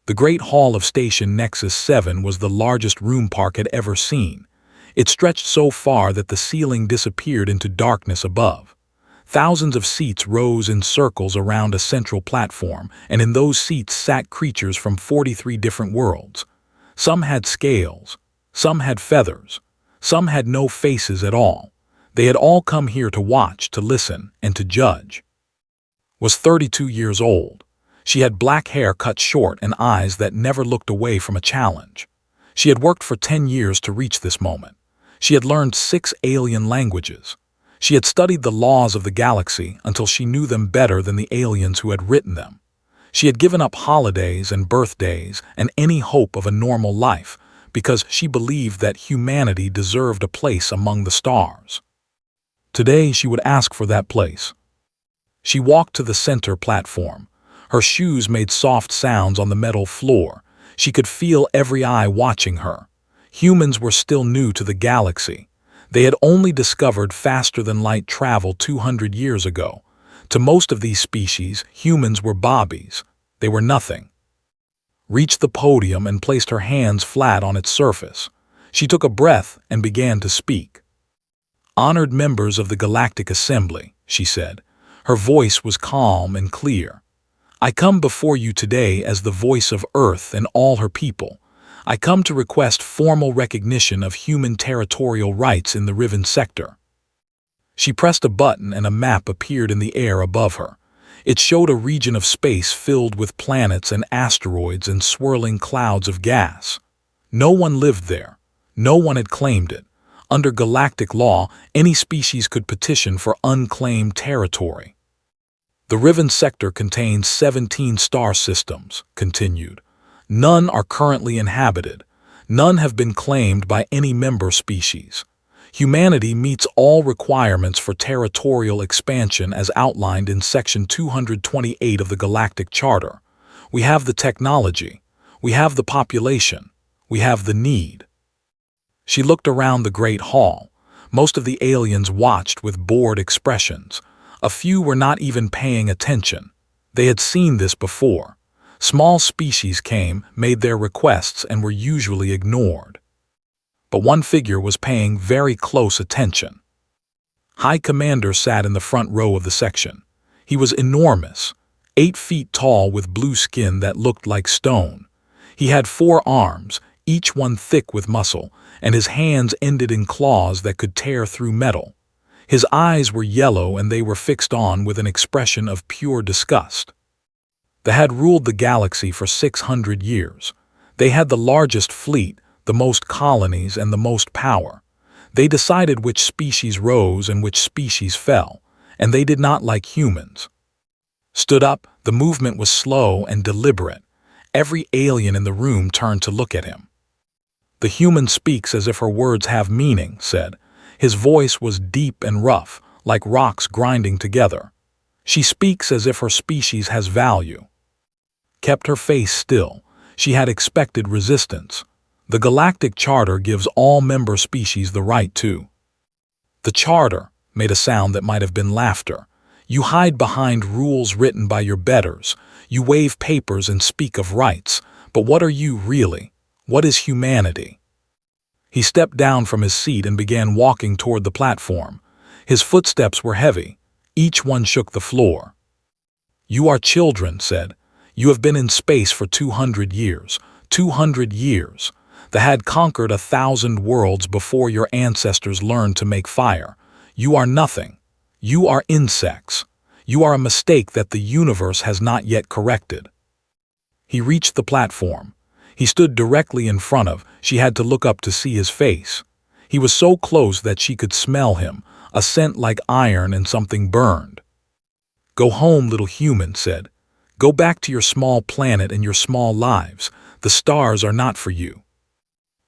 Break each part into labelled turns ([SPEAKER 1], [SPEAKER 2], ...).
[SPEAKER 1] The Great Hall of Station Nexus 7 was the largest room Park had ever seen. It stretched so far that the ceiling disappeared into darkness above. Thousands of seats rose in circles around a central platform, and in those seats sat creatures from 43 different worlds. Some had scales, some had feathers, some had no faces at all. They had all come here to watch, to listen, and to judge. Was 32 years old. She had black hair cut short and eyes that never looked away from a challenge. She had worked for 10 years to reach this moment. She had learned 6 alien languages. She had studied the laws of the galaxy until she knew them better than the aliens who had written them. She had given up holidays and birthdays and any hope of a normal life because she believed that humanity deserved a place among the stars. Today she would ask for that place. She walked to the center platform. Her shoes made soft sounds on the metal floor. She could feel every eye watching her. Humans were still new to the galaxy. They had only discovered faster-than-light travel 200 years ago. To most of these species, humans were bobbies. They were nothing. Reached the podium and placed her hands flat on its surface. She took a breath and began to speak. "Honored members of the Galactic Assembly," she said. Her voice was calm and clear. "I come before you today as the voice of Earth and all her people. I come to request formal recognition of human territorial rights in the Riven sector." She pressed a button and a map appeared in the air above her. It showed a region of space filled with planets and asteroids and swirling clouds of gas. No one lived there. No one had claimed it. Under galactic law, any species could petition for unclaimed territory. "The Riven sector contains 17 star systems," continued. "None are currently inhabited. None have been claimed by any member species. Humanity meets all requirements for territorial expansion as outlined in Section 228 of the Galactic Charter. We have the technology. We have the population. We have the need." She looked around the Great Hall. Most of the aliens watched with bored expressions. A few were not even paying attention. They had seen this before. Small species came, made their requests, and were usually ignored. But one figure was paying very close attention. High Commander sat in the front row of the section. He was enormous, 8 feet tall with blue skin that looked like stone. He had 4 arms, each one thick with muscle, and his hands ended in claws that could tear through metal. His eyes were yellow and they were fixed on with an expression of pure disgust. They had ruled the galaxy for 600 years. They had the largest fleet, the most colonies, and the most power. They decided which species rose and which species fell, and they did not like humans. Stood up, the movement was slow and deliberate. Every alien in the room turned to look at him. "The human speaks as if her words have meaning," said. His voice was deep and rough, like rocks grinding together. "She speaks as if her species has value." Kept her face still. She had expected resistance. The Galactic Charter gives all member species the right to. "The Charter" made a sound that might have been laughter. "You hide behind rules written by your betters. You wave papers and speak of rights. But what are you really? What is humanity?" He stepped down from his seat and began walking toward the platform. His footsteps were heavy. Each one shook the floor. "You are children," said. "You have been in space for 200 years. 200 years. They had conquered 1,000 worlds before your ancestors learned to make fire. You are nothing. You are insects. You are a mistake that the universe has not yet corrected." He reached the platform. He stood directly in front of. She had to look up to see his face. He was so close that she could smell him, a scent like iron and something burned. "Go home, little human," said. "Go back to your small planet and your small lives. The stars are not for you."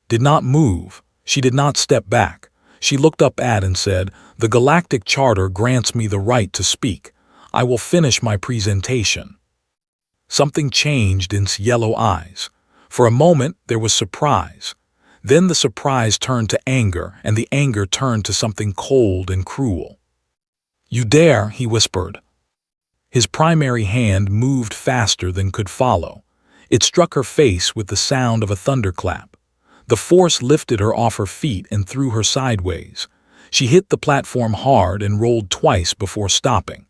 [SPEAKER 1] Did not move. She did not step back. She looked up at and said, "The Galactic Charter grants me the right to speak. I will finish my presentation." Something changed in his yellow eyes. For a moment there was surprise. Then the surprise turned to anger, and the anger turned to something cold and cruel. "You dare," he whispered. His primary hand moved faster than could follow. It struck her face with the sound of a thunderclap. The force lifted her off her feet and threw her sideways. She hit the platform hard and rolled twice before stopping.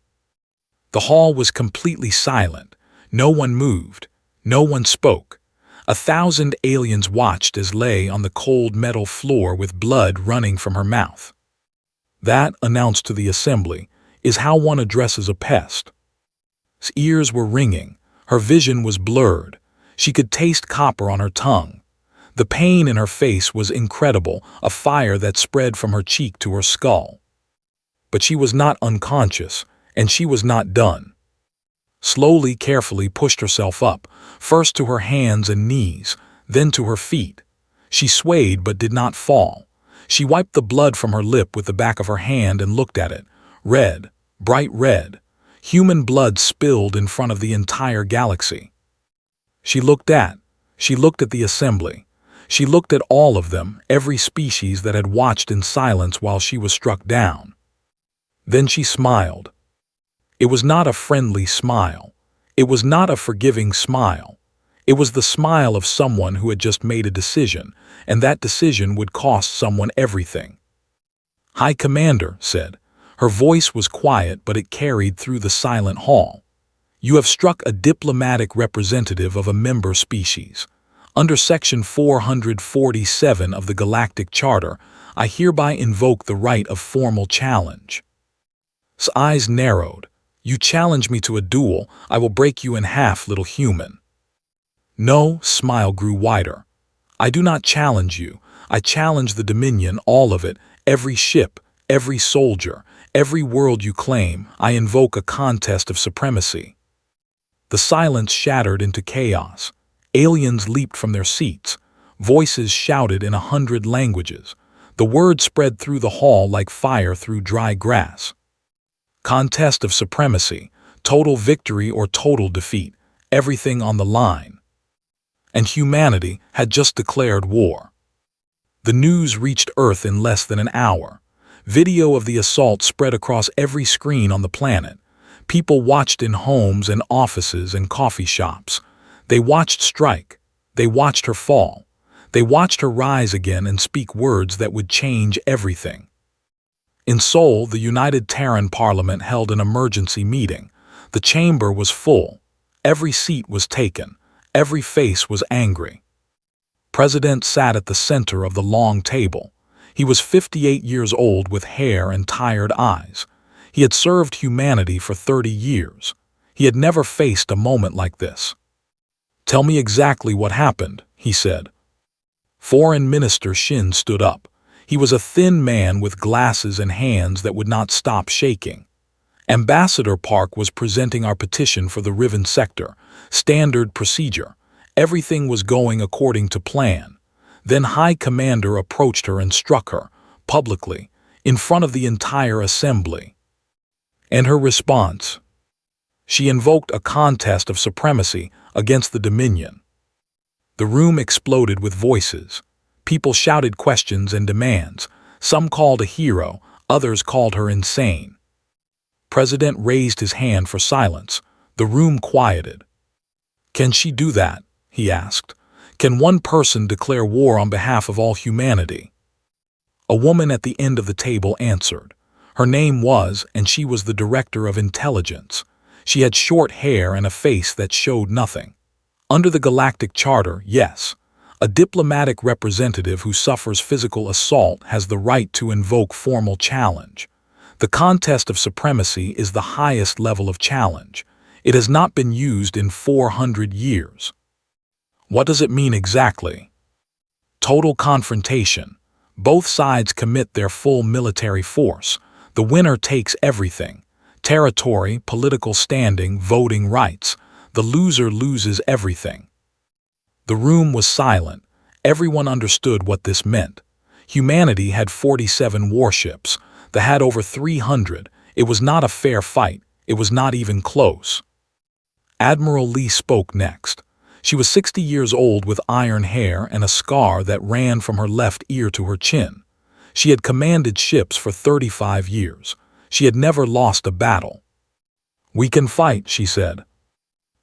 [SPEAKER 1] The hall was completely silent. No one moved. No one spoke. 1,000 aliens watched as lay on the cold metal floor with blood running from her mouth. That, announced to the assembly, is how one addresses a pest. His ears were ringing. Her vision was blurred. She could taste copper on her tongue. The pain in her face was incredible, a fire that spread from her cheek to her skull. But she was not unconscious, and she was not done. Slowly, carefully pushed herself up, first to her hands and knees, then to her feet. She swayed but did not fall. She wiped the blood from her lip with the back of her hand and looked at it. Red, bright red. Human blood spilled in front of the entire galaxy. She looked at the assembly. She looked at all of them, every species that had watched in silence while she was struck down. Then she smiled. It was not a friendly smile. It was not a forgiving smile. It was the smile of someone who had just made a decision, and that decision would cost someone everything. "High Commander," said. Her voice was quiet, but it carried through the silent hall. "You have struck a diplomatic representative of a member species. Under Section 447 of the Galactic Charter, I hereby invoke the right of formal challenge." His eyes narrowed. "You challenge me to a duel, I will break you in half, little human." "No," smile grew wider. "I do not challenge you. I challenge the Dominion, all of it, every ship, every soldier, every world you claim. I invoke a contest of supremacy." The silence shattered into chaos. Aliens leaped from their seats. Voices shouted in 100 languages. The word spread through the hall like fire through dry grass. Contest of supremacy, total victory or total defeat, everything on the line. And humanity had just declared war. The news reached Earth in less than an hour. Video of the assault spread across every screen on the planet. People watched in homes and offices and coffee shops. They watched strike. They watched her fall. They watched her rise again and speak words that would change everything. In Seoul, the United Terran Parliament held an emergency meeting. The chamber was full. Every seat was taken. Every face was angry. President sat at the center of the long table. He was 58 years old with hair and tired eyes. He had served humanity for 30 years. He had never faced a moment like this. "Tell me exactly what happened," he said. Foreign Minister Shin stood up. He was a thin man with glasses and hands that would not stop shaking. Ambassador Park was presenting our petition for the Riven sector. Standard procedure. Everything was going according to plan. Then High Commander approached her and struck her, publicly, in front of the entire assembly. And her response? She invoked a contest of supremacy against the Dominion. The room exploded with voices. People shouted questions and demands. Some called a hero, others called her insane. President raised his hand for silence. The room quieted. "Can she do that?" he asked. "Can one person declare war on behalf of all humanity?" A woman at the end of the table answered. Her name was, and she was the Director of Intelligence. She had short hair and a face that showed nothing. Under the Galactic Charter, yes. A diplomatic representative who suffers physical assault has the right to invoke formal challenge. The contest of supremacy is the highest level of challenge. It has not been used in 400 years. What does it mean exactly? Total confrontation. Both sides commit their full military force. The winner takes everything. Territory, political standing, voting rights. The loser loses everything. The room was silent. Everyone understood what this meant. Humanity had 47 warships. They had over 300. It was not a fair fight. It was not even close. Admiral Lee spoke next. She was 60 years old with iron hair and a scar that ran from her left ear to her chin. She had commanded ships for 35 years. She had never lost a battle. "We can fight," she said.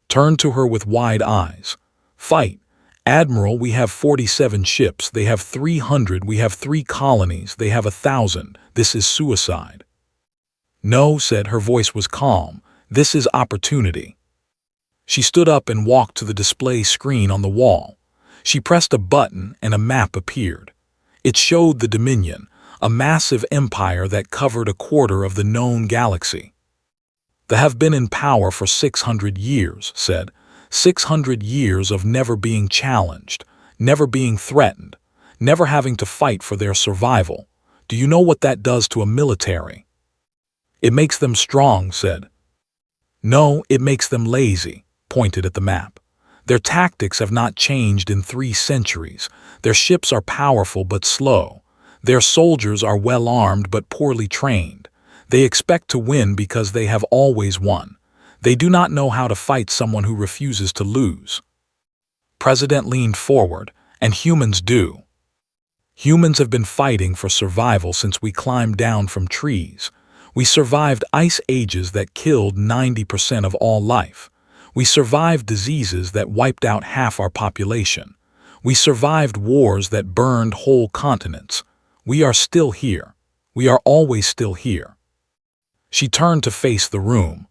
[SPEAKER 1] Turned to her with wide eyes. Fight. Admiral, we have 47 ships. They have 300. We have 3 colonies. They have 1,000. This is suicide. No, said, her voice was calm. This is opportunity. She stood up and walked to the display screen on the wall. She pressed a button and a map appeared. It showed the Dominion, a massive empire that covered a quarter of the known galaxy. They have been in power for 600 years, said. 600 years of never being challenged, never being threatened, never having to fight for their survival. Do you know what that does to a military? It makes them strong, said. No, it makes them lazy, pointed at the map. Their tactics have not changed in 3 centuries. Their ships are powerful but slow. Their soldiers are well armed but poorly trained. They expect to win because they have always won. They do not know how to fight someone who refuses to lose. President leaned forward, and humans do. Humans have been fighting for survival since we climbed down from trees. We survived ice ages that killed 90% of all life. We survived diseases that wiped out half our population. We survived wars that burned whole continents. We are still here. We are always still here. She turned to face the room.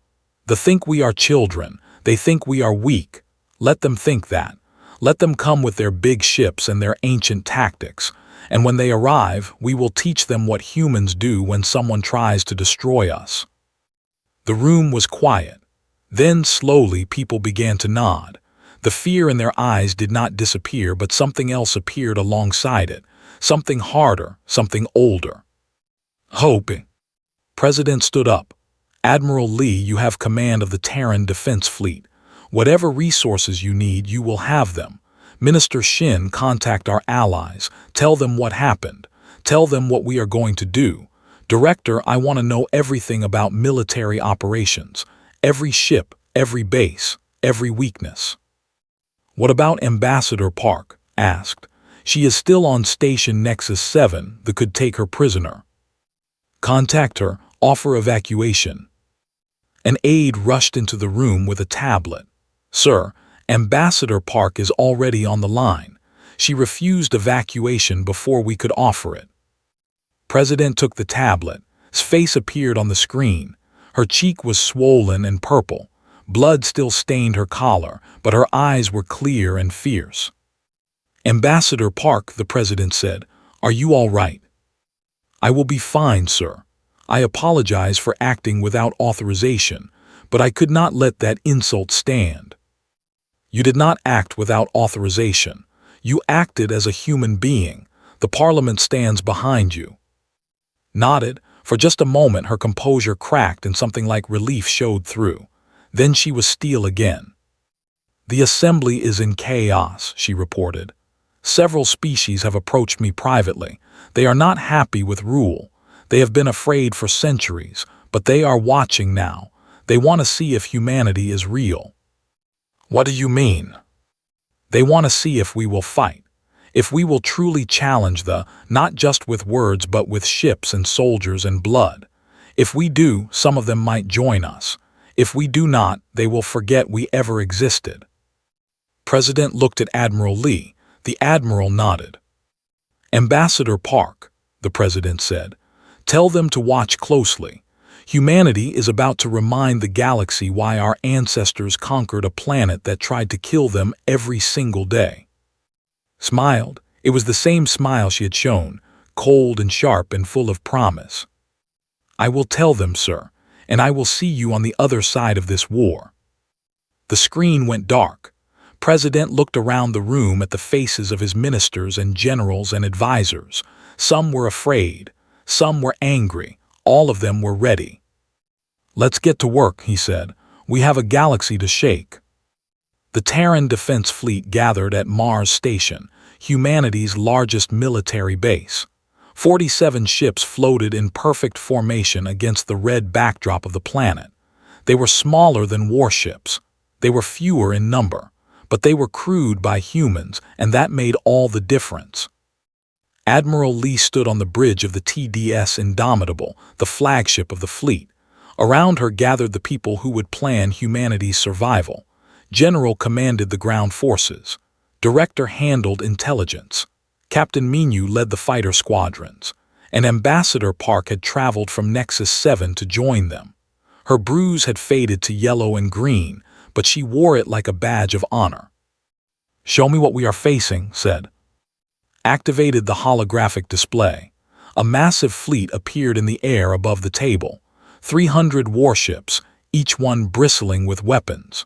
[SPEAKER 1] They think we are children. They think we are weak. Let them think that. Let them come with their big ships and their ancient tactics. And when they arrive, we will teach them what humans do when someone tries to destroy us. The room was quiet. Then, slowly, people began to nod. The fear in their eyes did not disappear, but something else appeared alongside it. Something harder, something older. Hope. President stood up. Admiral Lee, you have command of the Terran Defense Fleet. Whatever resources you need, you will have them. Minister Shin, contact our allies. Tell them what happened. Tell them what we are going to do. Director, I want to know everything about military operations. Every ship, every base, every weakness. What about Ambassador Park? Asked. She is still on Station Nexus 7 that could take her prisoner. Contact her, offer evacuation. An aide rushed into the room with a tablet. Sir, Ambassador Park is already on the line. She refused evacuation before we could offer it. President took the tablet. His face appeared on the screen. Her cheek was swollen and purple. Blood still stained her collar, but her eyes were clear and fierce. Ambassador Park, the president said, are you all right? I will be fine, sir. I apologize for acting without authorization, but I could not let that insult stand. You did not act without authorization. You acted as a human being. The Parliament stands behind you. Nodded. For just a moment her composure cracked and something like relief showed through. Then she was steel again. The assembly is in chaos, she reported. Several species have approached me privately. They are not happy with rule. They have been afraid for centuries, but they are watching now. They want to see if humanity is real. What do you mean? They want to see if we will fight. If we will truly challenge not just with words but with ships and soldiers and blood. If we do, some of them might join us. If we do not, they will forget we ever existed. President looked at Admiral Lee. The Admiral nodded. Ambassador Park, the President said, tell them to watch closely. Humanity is about to remind the galaxy why our ancestors conquered a planet that tried to kill them every single day. Smiled. It was the same smile she had shown, cold and sharp and full of promise. I will tell them, sir, and I will see you on the other side of this war. The screen went dark. President looked around the room at the faces of his ministers and generals and advisors. Some were afraid. Some were angry. All of them were ready. Let's get to work, he said. We have a galaxy to shake. The Terran Defense Fleet gathered at Mars Station, humanity's largest military base. 47 ships floated in perfect formation against the red backdrop of the planet. They were smaller than warships. They were fewer in number, but they were crewed by humans, and that made all the difference. Admiral Lee stood on the bridge of the TDS Indomitable, the flagship of the fleet. Around her gathered the people who would plan humanity's survival. General commanded the ground forces. Director handled intelligence. Captain Minu led the fighter squadrons. And Ambassador Park had traveled from Nexus 7 to join them. Her bruise had faded to yellow and green, but she wore it like a badge of honor. "Show me what we are facing," said. Activated the holographic display. A massive fleet appeared in the air above the table. 300 warships, each one bristling with weapons.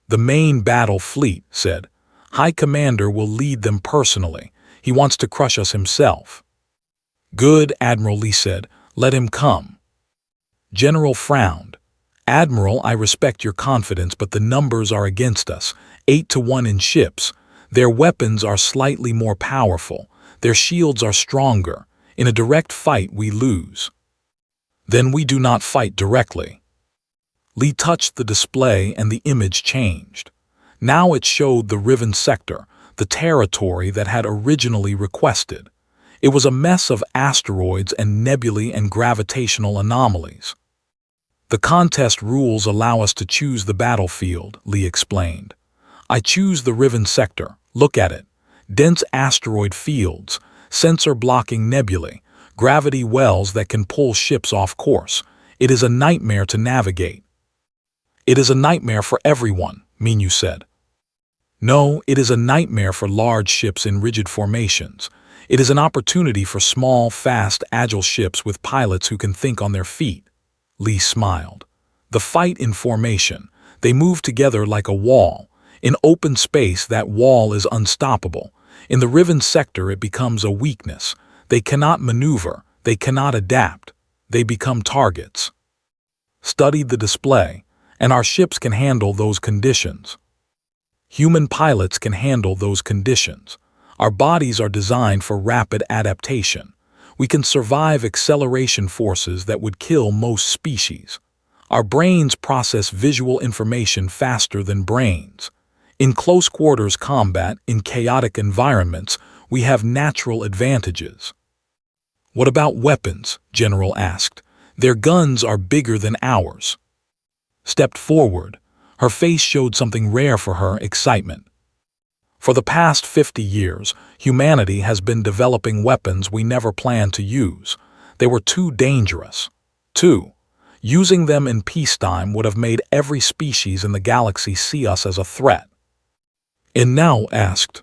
[SPEAKER 1] "The main battle fleet," said. "High Commander will lead them personally. He wants to crush us himself." "Good," Admiral Lee said. "Let him come." General frowned. "Admiral, I respect your confidence, but the numbers are against us. 8-1 in ships. Their weapons are slightly more powerful. Their shields are stronger. In a direct fight, we lose." "Then we do not fight directly." Lee touched the display and the image changed. Now it showed the Riven sector, the territory that had originally requested. It was a mess of asteroids and nebulae and gravitational anomalies. "The contest rules allow us to choose the battlefield," Lee explained. "I choose the Riven sector. Look at it. Dense asteroid fields, sensor-blocking nebulae, gravity wells that can pull ships off course. It is a nightmare to navigate." "It is a nightmare for everyone," Minu said. "No, it is a nightmare for large ships in rigid formations. It is an opportunity for small, fast, agile ships with pilots who can think on their feet." Lee smiled. "The fight in formation. They move together like a wall. In open space, that wall is unstoppable. In the Riven sector, it becomes a weakness. They cannot maneuver. They cannot adapt. They become targets." Studied the display, and our ships can handle those conditions. Human pilots can handle those conditions. Our bodies are designed for rapid adaptation. We can survive acceleration forces that would kill most species. Our brains process visual information faster than brains. In close quarters combat, in chaotic environments, we have natural advantages. "What about weapons?" General asked. "Their guns are bigger than ours." Stepped forward. Her face showed something rare for her: excitement. "For the past 50 years, humanity has been developing weapons we never planned to use. They were too dangerous. Using them in peacetime would have made every species in the galaxy see us as a threat." "And now?" asked.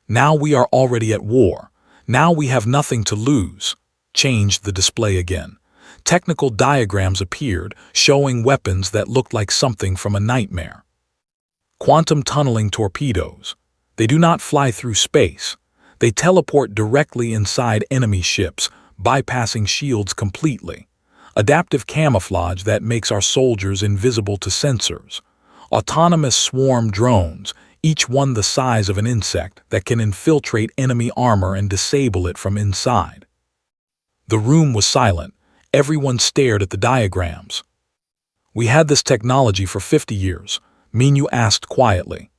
[SPEAKER 1] "Now we are already at war. Now we have nothing to lose." Changed the display again. Technical diagrams appeared, showing weapons that looked like something from a nightmare. Quantum tunneling torpedoes. They do not fly through space. They teleport directly inside enemy ships, bypassing shields completely. Adaptive camouflage that makes our soldiers invisible to sensors. Autonomous swarm drones, each one the size of an insect, that can infiltrate enemy armor and disable it from inside. The room was silent. Everyone stared at the diagrams. "We had this technology for 50 years, Minu asked quietly.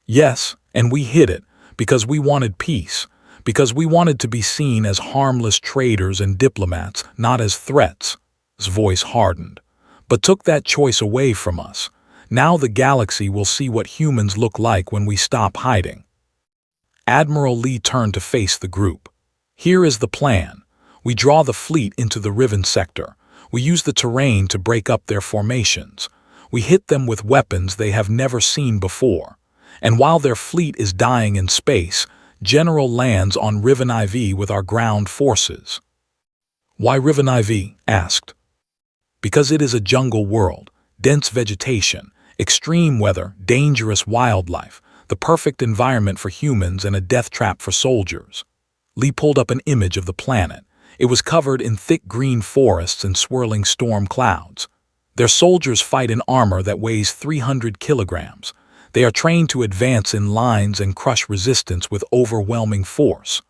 [SPEAKER 1] "Yes, and we hid it, because we wanted peace, because we wanted to be seen as harmless traders and diplomats, not as threats." His voice hardened. "But took that choice away from us. Now the galaxy will see what humans look like when we stop hiding." Admiral Lee turned to face the group. "Here is the plan. We draw the fleet into the Riven sector. We use the terrain to break up their formations. We hit them with weapons they have never seen before. And while their fleet is dying in space, General lands on Riven IV with our ground forces." "Why Riven IV?" asked. "Because it is a jungle world, dense vegetation, extreme weather, dangerous wildlife, the perfect environment for humans and a death trap for soldiers." Lee pulled up an image of the planet. It was covered in thick green forests and swirling storm clouds. Their soldiers fight in armor that weighs 300 kilograms. They are trained to advance in lines and crush resistance with overwhelming force.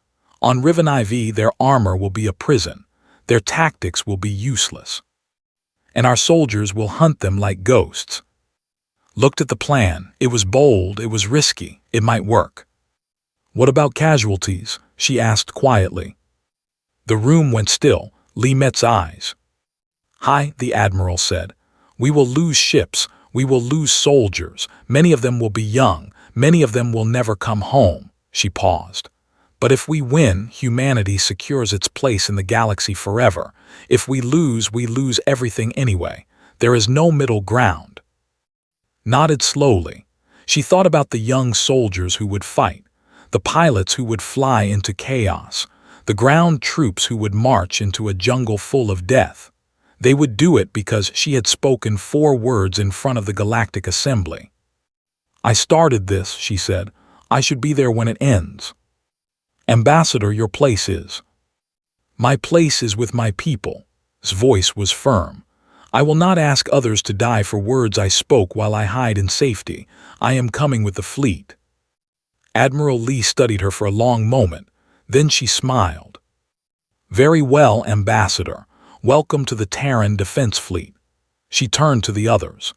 [SPEAKER 1] On Riven IV, their armor will be a prison. Their tactics will be useless. And our soldiers will hunt them like ghosts. Looked at the plan. It was bold, it was risky, it might work. "What about casualties?" she asked quietly. The room went still. Lee met's eyes. "Hi," the Admiral said. "We will lose ships. We will lose soldiers. Many of them will be young. Many of them will never come home." She paused. "But if we win, humanity secures its place in the galaxy forever. If we lose everything anyway. There is no middle ground." Nodded slowly. She thought about the young soldiers who would fight, the pilots who would fly into chaos, the ground troops who would march into a jungle full of death. They would do it because she had spoken 4 words in front of the Galactic Assembly. "I started this," she said. "I should be there when it ends." "Ambassador, your place is." "My place is with my people." His voice was firm. "I will not ask others to die for words I spoke while I hide in safety. I am coming with the fleet." Admiral Lee studied her for a long moment. Then she smiled. "Very well, Ambassador. Welcome to the Terran Defense Fleet." She turned to the others.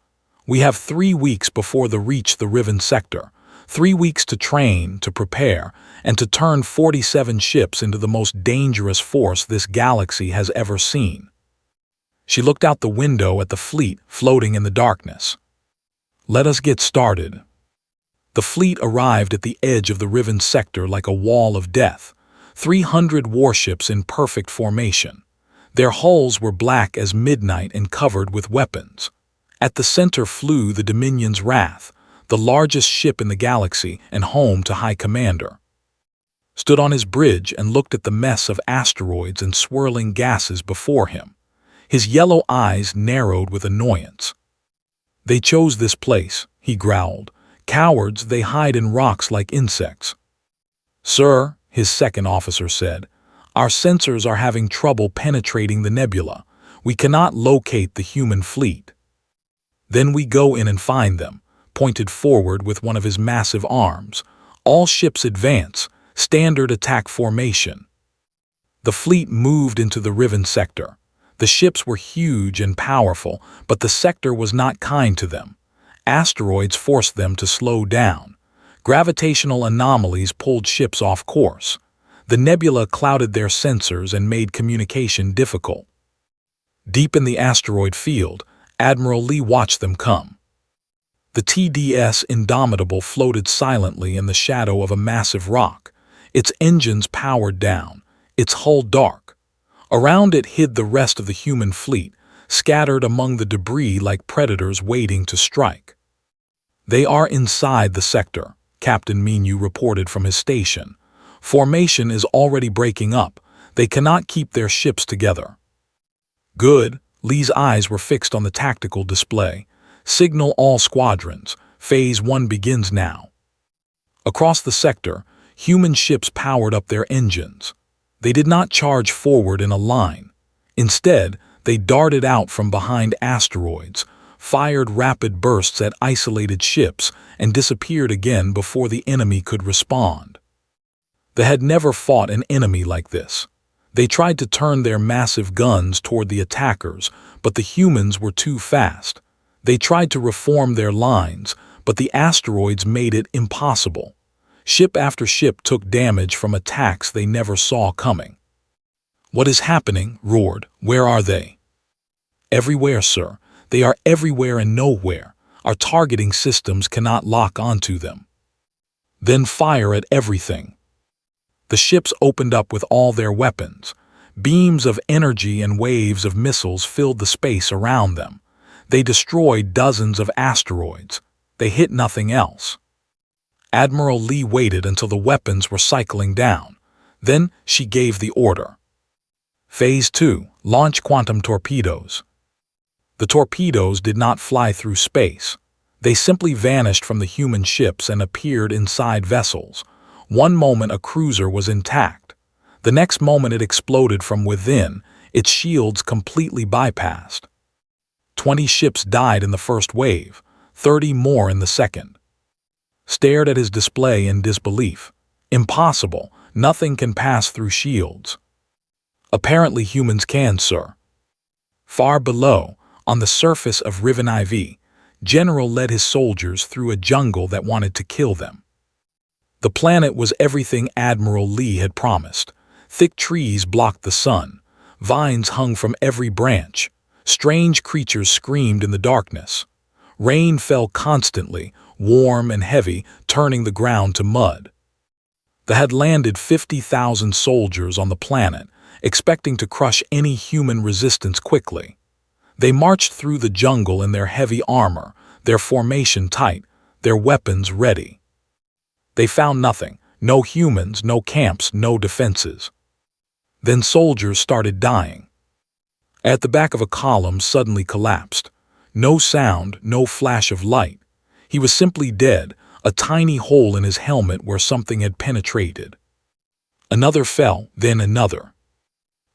[SPEAKER 1] "We have 3 weeks before they reach the Riven sector. 3 weeks to train, to prepare, and to turn 47 ships into the most dangerous force this galaxy has ever seen." She looked out the window at the fleet floating in the darkness. "Let us get started." The fleet arrived at the edge of the Riven sector like a wall of death, 300 warships in perfect formation. Their hulls were black as midnight and covered with weapons. At the center flew the Dominion's Wrath, the largest ship in the galaxy and home to High Commander. Stood on his bridge and looked at the mess of asteroids and swirling gases before him. His yellow eyes narrowed with annoyance. "They chose this place," he growled. "Cowards, they hide in rocks like insects." "Sir," his second officer said, "our sensors are having trouble penetrating the nebula. We cannot locate the human fleet." "Then we go in and find them," pointed forward with one of his massive arms. "All ships advance, standard attack formation." The fleet moved into the Riven sector. The ships were huge and powerful, but the sector was not kind to them. Asteroids forced them to slow down. Gravitational anomalies pulled ships off course. The nebula clouded their sensors and made communication difficult. Deep in the asteroid field, Admiral Lee watched them come. The TDS Indomitable floated silently in the shadow of a massive rock, its engines powered down, its hull dark. Around it hid the rest of the human fleet, scattered among the debris like predators waiting to strike. "They are inside the sector," Captain Menu reported from his station. "Formation is already breaking up. They cannot keep their ships together." "Good." Lee's eyes were fixed on the tactical display. "Signal all squadrons. Phase 1 begins now." Across the sector, human ships powered up their engines. They did not charge forward in a line. Instead, they darted out from behind asteroids, fired rapid bursts at isolated ships, and disappeared again before the enemy could respond. They had never fought an enemy like this. They tried to turn their massive guns toward the attackers, but the humans were too fast. They tried to reform their lines, but the asteroids made it impossible. Ship after ship took damage from attacks they never saw coming. "What is happening?" roared. "Where are they?" "Everywhere, sir. They are everywhere and nowhere. Our targeting systems cannot lock onto them." "Then fire at everything." The ships opened up with all their weapons. Beams of energy and waves of missiles filled the space around them. They destroyed dozens of asteroids. They hit nothing else. Admiral Lee waited until the weapons were cycling down. Then she gave the order. "Phase 2, launch quantum torpedoes." The torpedoes did not fly through space. They simply vanished from the human ships and appeared inside vessels. One moment a cruiser was intact. The next moment it exploded from within, its shields completely bypassed. 20 ships died in the first wave, 30 more in the second. Stared at his display in disbelief. "Impossible. Nothing can pass through shields." "Apparently humans can, sir." Far below, on the surface of Riven IV, General led his soldiers through a jungle that wanted to kill them. The planet was everything Admiral Lee had promised. Thick trees blocked the sun. Vines hung from every branch. Strange creatures screamed in the darkness. Rain fell constantly, warm and heavy, turning the ground to mud. They had landed 50,000 soldiers on the planet, expecting to crush any human resistance quickly. They marched through the jungle in their heavy armor, their formation tight, their weapons ready. They found nothing, no humans, no camps, no defenses. Then soldiers started dying. At the back of a column suddenly collapsed. No sound, no flash of light. He was simply dead, a tiny hole in his helmet where something had penetrated. Another fell, then another.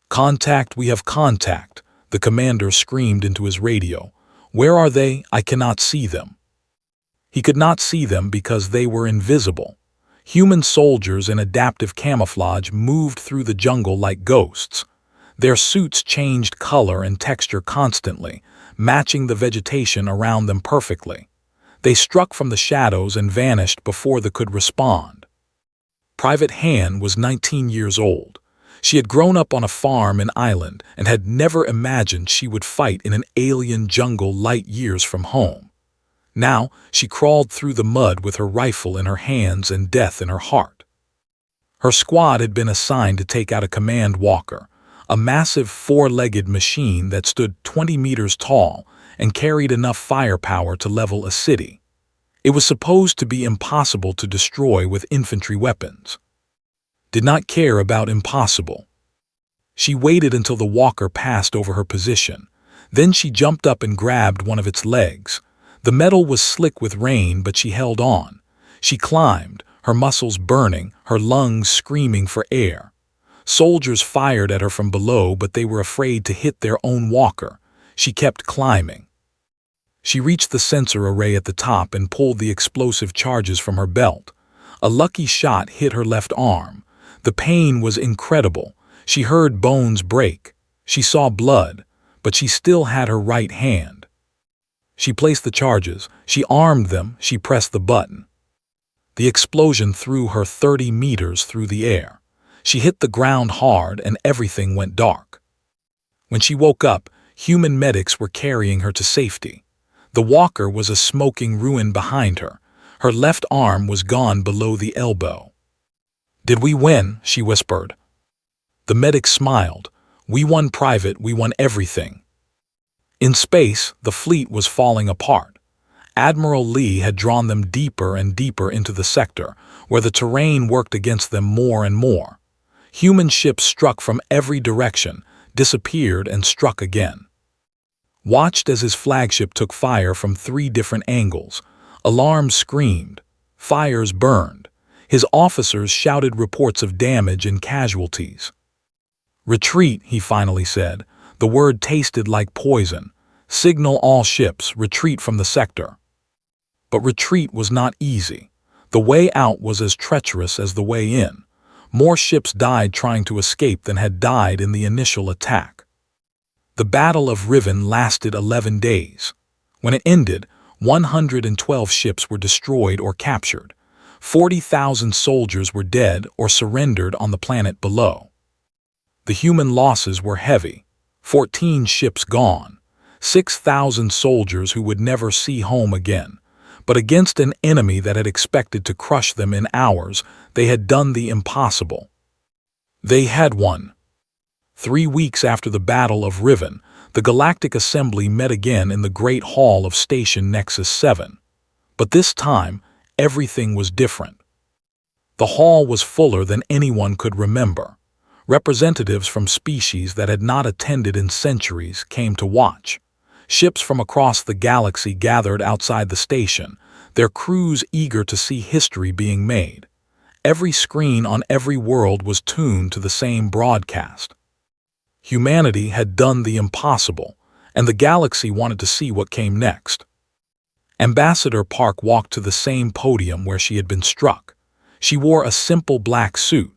[SPEAKER 1] "Contact, we have contact," the commander screamed into his radio. "Where are they? I cannot see them." He could not see them because they were invisible. Human soldiers in adaptive camouflage moved through the jungle like ghosts. Their suits changed color and texture constantly, matching the vegetation around them perfectly. They struck from the shadows and vanished before they could respond. Private Han was 19 years old. She had grown up on a farm in Ireland and had never imagined she would fight in an alien jungle light years from home. Now she crawled through the mud with her rifle in her hands and death in her heart. Her squad had been assigned to take out a command walker, a massive four-legged machine that stood 20 meters tall and carried enough firepower to level a city. It was supposed to be impossible to destroy with infantry weapons. Did not care about impossible. She waited until the walker passed over her position. Then she jumped up and grabbed one of its legs. The metal was slick with rain, but she held on. She climbed, her muscles burning, her lungs screaming for air. Soldiers fired at her from below, but they were afraid to hit their own walker. She kept climbing. She reached the sensor array at the top and pulled the explosive charges from her belt. A lucky shot hit her left arm. The pain was incredible. She heard bones break. She saw blood, but she still had her right hand. She placed the charges. She armed them. She pressed the button. The explosion threw her 30 meters through the air. She hit the ground hard and everything went dark. When she woke up, human medics were carrying her to safety. The walker was a smoking ruin behind her. Her left arm was gone below the elbow. "Did we win?" she whispered. The medic smiled. "We won, Private, we won everything." In space, the fleet was falling apart. Admiral Lee had drawn them deeper and deeper into the sector, where the terrain worked against them more and more. Human ships struck from every direction, disappeared and struck again. Watched as his flagship took fire from 3 different angles. Alarms screamed. Fires burned. His officers shouted reports of damage and casualties. "Retreat," he finally said. The word tasted like poison. "Signal all ships, retreat from the sector." But retreat was not easy. The way out was as treacherous as the way in. More ships died trying to escape than had died in the initial attack. The Battle of Riven lasted 11 days. When it ended, 112 ships were destroyed or captured. 40,000 soldiers were dead or surrendered on the planet below. The human losses were heavy. 14 ships gone. 6,000 soldiers who would never see home again. But against an enemy that had expected to crush them in hours, they had done the impossible. They had won. 3 weeks after the Battle of Riven, the Galactic Assembly met again in the Great Hall of Station Nexus 7. But this time, everything was different. The hall was fuller than anyone could remember. Representatives from species that had not attended in centuries came to watch. Ships from across the galaxy gathered outside the station, their crews eager to see history being made. Every screen on every world was tuned to the same broadcast. Humanity had done the impossible, and the galaxy wanted to see what came next. Ambassador Park walked to the same podium where she had been struck. She wore a simple black suit.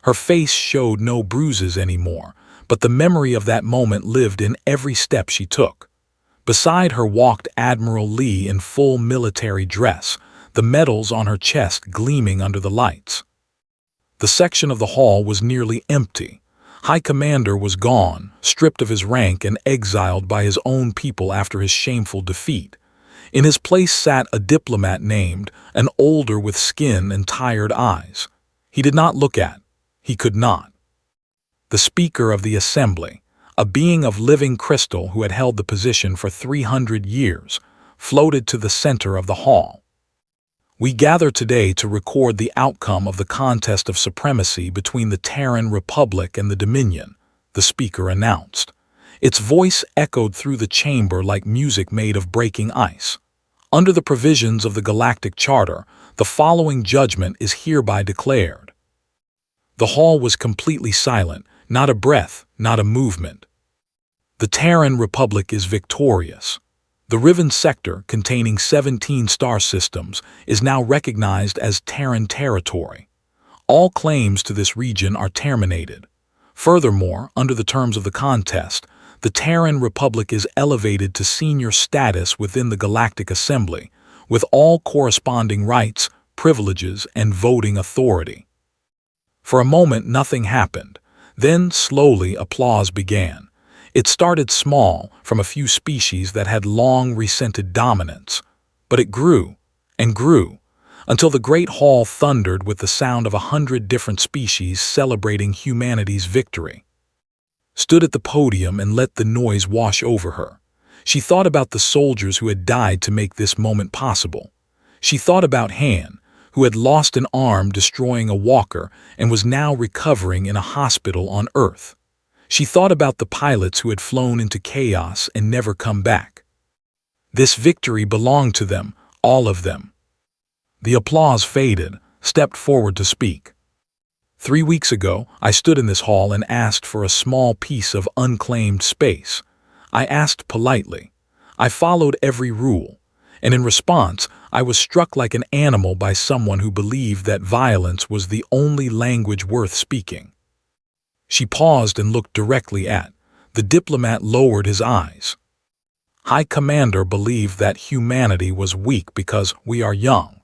[SPEAKER 1] Her face showed no bruises anymore, but the memory of that moment lived in every step she took. Beside her walked Admiral Lee in full military dress, the medals on her chest gleaming under the lights. The section of the hall was nearly empty. High Commander was gone, stripped of his rank and exiled by his own people after his shameful defeat. In his place sat a diplomat named, an older with skin and tired eyes. He did not look at. He could not. The Speaker of the Assembly, a being of living crystal who had held the position for 300 years, floated to the center of the hall. We gather today to record the outcome of the contest of supremacy between the Terran Republic and the Dominion, the Speaker announced. Its voice echoed through the chamber like music made of breaking ice. Under the provisions of the Galactic Charter, the following judgment is hereby declared. The hall was completely silent, not a breath, not a movement. The Terran Republic is victorious. The Riven sector, containing 17 star systems, is now recognized as Terran territory. All claims to this region are terminated. Furthermore, under the terms of the contest, the Terran Republic is elevated to senior status within the Galactic Assembly, with all corresponding rights, privileges, and voting authority. For a moment, nothing happened. Then, slowly, applause began. It started small, from a few species that had long resented dominance. But it grew, and grew, until the great hall thundered with the sound of 100 different species celebrating humanity's victory. Stood at the podium and let the noise wash over her. She thought about the soldiers who had died to make this moment possible. She thought about Han, who had lost an arm destroying a walker and was now recovering in a hospital on Earth. She thought about the pilots who had flown into chaos and never come back. This victory belonged to them, all of them. The applause faded, stepped forward to speak. 3 weeks ago, I stood in this hall and asked for a small piece of unclaimed space. I asked politely. I followed every rule. And in response, I was struck like an animal by someone who believed that violence was the only language worth speaking. She paused and looked directly at. The diplomat lowered his eyes. High Commander believed that humanity was weak because we are young.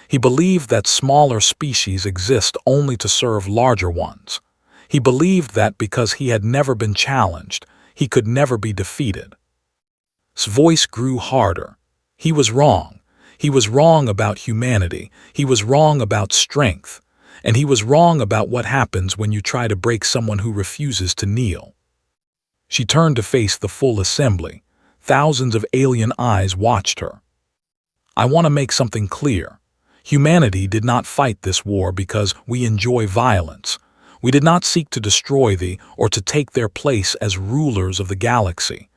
[SPEAKER 1] He believed that smaller species exist only to serve larger ones. He believed that because he had never been challenged, he could never be defeated. His voice grew harder. He was wrong. He was wrong about humanity. He was wrong about strength. And he was wrong about what happens when you try to break someone who refuses to kneel. She turned to face the full assembly. Thousands of alien eyes watched her. I want to make something clear. Humanity did not fight this war because we enjoy violence. We did not seek to destroy thee or to take their place as rulers of the galaxy.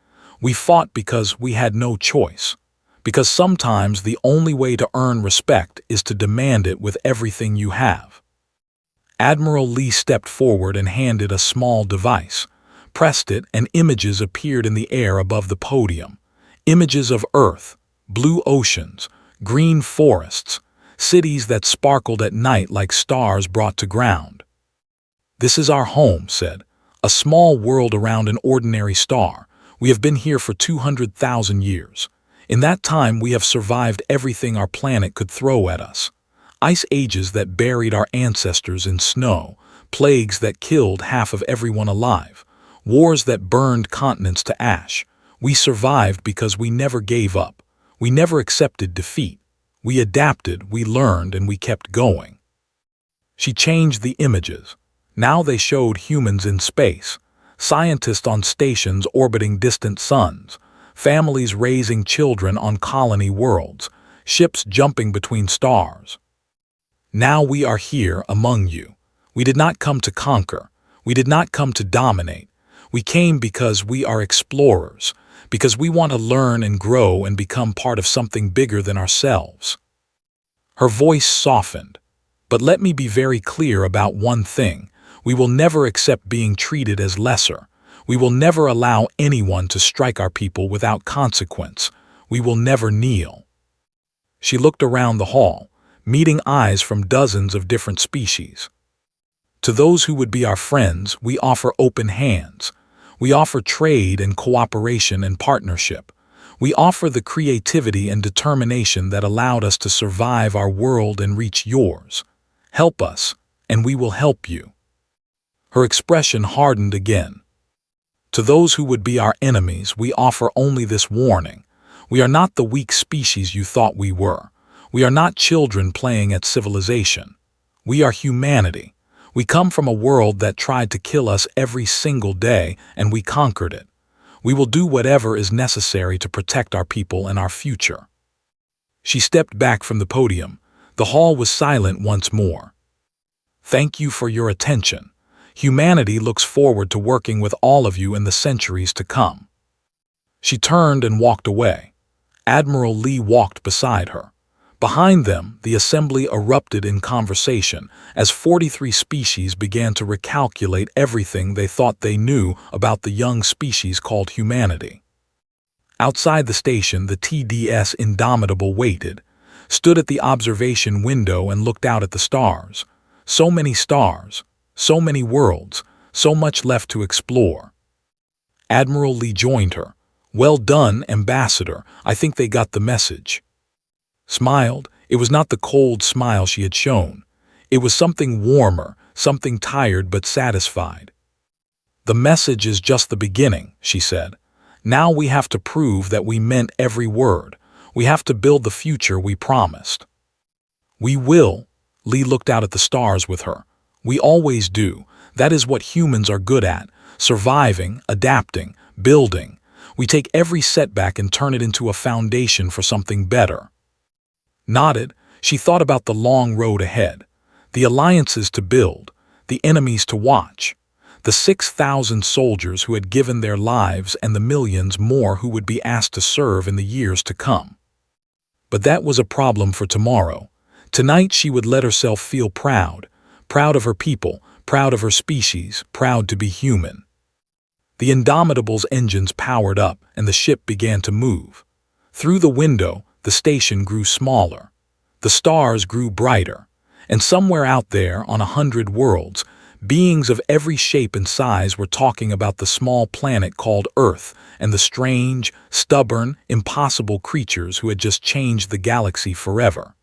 [SPEAKER 1] We fought because we had no choice. Because sometimes the only way to earn respect is to demand it with everything you have. Admiral Lee stepped forward and handed a small device. Pressed it, and images appeared in the air above the podium. Images of Earth, blue oceans, green forests, cities that sparkled at night like stars brought to ground. This is our home, said. A small world around an ordinary star. We have been here for 200,000 years. In that time we have survived everything our planet could throw at us. Ice ages that buried our ancestors in snow, plagues that killed half of everyone alive, wars that burned continents to ash. We survived because we never gave up. We never accepted defeat. We adapted, we learned, and we kept going. She changed the images. Now they showed humans in space, scientists on stations orbiting distant suns, families raising children on colony worlds, ships jumping between stars. Now we are here among you. We did not come to conquer. We did not come to dominate. We came because we are explorers, because we want to learn and grow and become part of something bigger than ourselves. Her voice softened. But let me be very clear about one thing. We will never accept being treated as lesser. We will never allow anyone to strike our people without consequence. We will never kneel. She looked around the hall, meeting eyes from dozens of different species. To those who would be our friends, we offer open hands. We offer trade and cooperation and partnership. We offer the creativity and determination that allowed us to survive our world and reach yours. Help us, and we will help you. Her expression hardened again. To those who would be our enemies, we offer only this warning. We are not the weak species you thought we were. We are not children playing at civilization. We are humanity. We come from a world that tried to kill us every single day, and we conquered it. We will do whatever is necessary to protect our people and our future." She stepped back from the podium. The hall was silent once more. "Thank you for your attention. Humanity looks forward to working with all of you in the centuries to come." She turned and walked away. Admiral Lee walked beside her. Behind them, the assembly erupted in conversation as 43 species began to recalculate everything they thought they knew about the young species called humanity. Outside the station, the TDS Indomitable waited, stood at the observation window and looked out at the stars. So many stars, so many worlds, so much left to explore. Admiral Lee joined her. "Well done, Ambassador. I think they got the message." Smiled. It was not the cold smile she had shown. It was something warmer, something tired but satisfied. "The message is just the beginning," she said. "Now we have to prove that we meant every word. We have to build the future we promised." "We will." Lee looked out at the stars with her. "We always do. That is what humans are good at. Surviving, adapting, building. We take every setback and turn it into a foundation for something better." Nodded, she thought about the long road ahead, the alliances to build, the enemies to watch, the 6,000 soldiers who had given their lives and the millions more who would be asked to serve in the years to come. But that was a problem for tomorrow. Tonight she would let herself feel proud, proud of her people, proud of her species, proud to be human. The Indomitable's engines powered up and the ship began to move. Through the window, the station grew smaller. The stars grew brighter. And somewhere out there on 100 worlds, beings of every shape and size were talking about the small planet called Earth and the strange, stubborn, impossible creatures who had just changed the galaxy forever.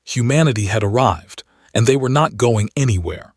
[SPEAKER 1] Humanity had arrived, and they were not going anywhere.